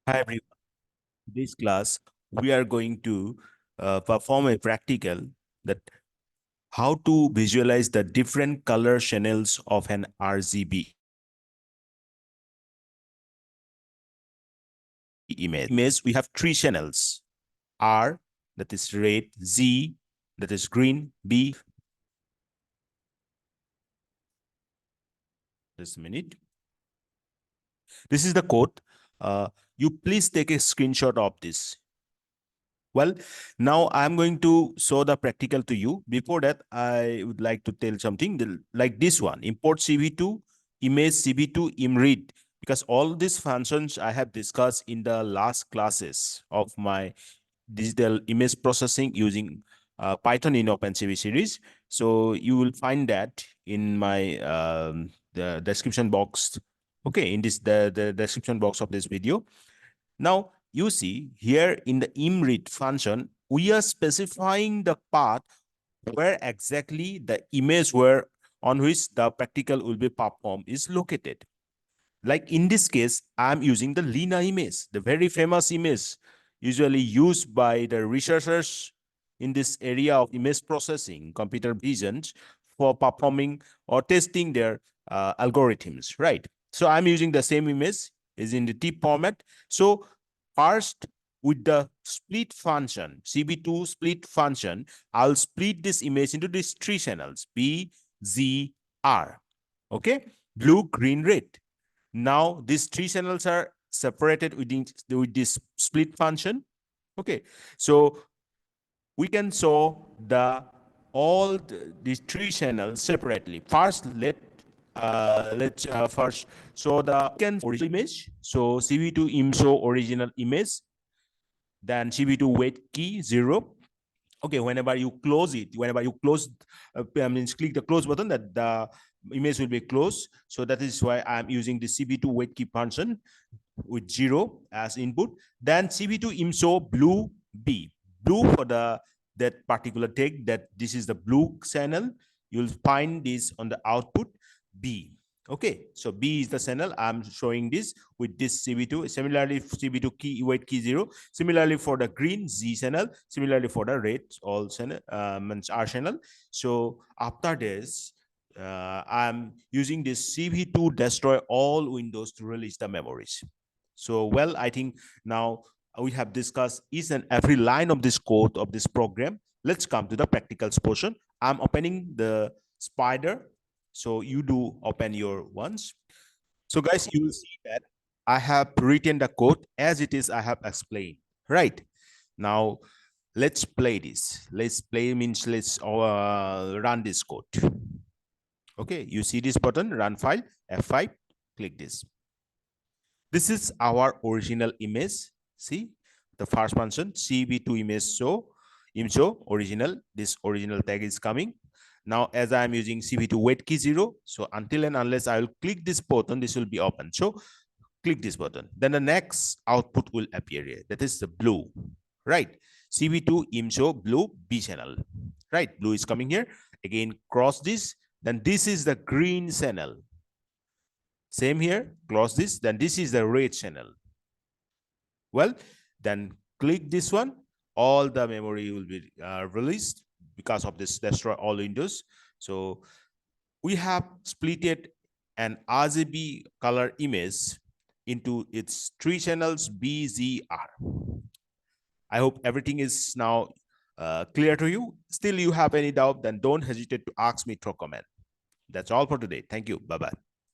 Hi everyone. In this class, we are going to perform a practical that how to visualize the different color channels of an RGB image. We have three channels: R, that is red; Z, that is green; B. Just a minute. This is the code. You please take a screenshot of this. Well, now I'm going to show the practical to you. Before that, I would like to tell something like this one: import CV2, image CV2, imread, because all these functions I have discussed in the last classes of my digital image processing using Python in OpenCV series. So you will find that in my the description box. Okay, in the description box of this video. Now, you see here in the imread function, we are specifying the path where exactly the image where on which the practical will be performed is located. Like in this case, I'm using the Lina image, the very famous image usually used by the researchers in this area of image processing, computer vision, for performing or testing their algorithms, right? So I'm using the same image, is in the TIFF format. So first, with the split function, CB2 split function, I'll split this image into these three channels, B, Z, R. Okay, blue, green, red. Now these three channels are separated with this split function. Okay, so we can show these three channels separately. First, let's first show the original image. So CV2 im show original image. Then CV2 wait key 0. Okay, whenever you close it, whenever you close, means click the close button, that the image will be closed. So that is why I'm using the CV2 wait key function with 0 as input. Then CV2 imshow blue B. Blue for that particular tag, that this is the blue channel. You'll find this on the output B. Okay, so B is the channel. I'm showing this with this CV2. Similarly, CV2 key wait key 0. Similarly for the green Z channel. Similarly for the red all channel, R channel. So after this, I'm using this CV2 destroy all windows to release the memories. So, well, I think now we have discussed each and every line of this code of this program. Let's come to the practical portion. I'm opening the spider. So you do open your ones. So guys, you will see that I have written the code as it is I have explained, right? Now, let's play this. Let's play means let's run this code. Okay, you see this button, run file, F5, click this. This is our original image. See the first function, CV2 image show original. This original tag is coming. Now, as I am using CV2 wait key 0, so until and unless I will click this button, this will be open. So click this button. Then the next output will appear here. That is the blue, right? CV2 show blue B channel, right? Blue is coming here. Again, cross this. Then this is the green channel. Same here, close this, then this is the red channel. Well, then click this one, all the memory will be released because of this destroy all windows. So we have splitted an RGB color image into its three channels B, Z, R. I hope everything is now clear to you. Still you have any doubt, then don't hesitate to ask me through comment. That's all for today. Thank you. Bye-bye.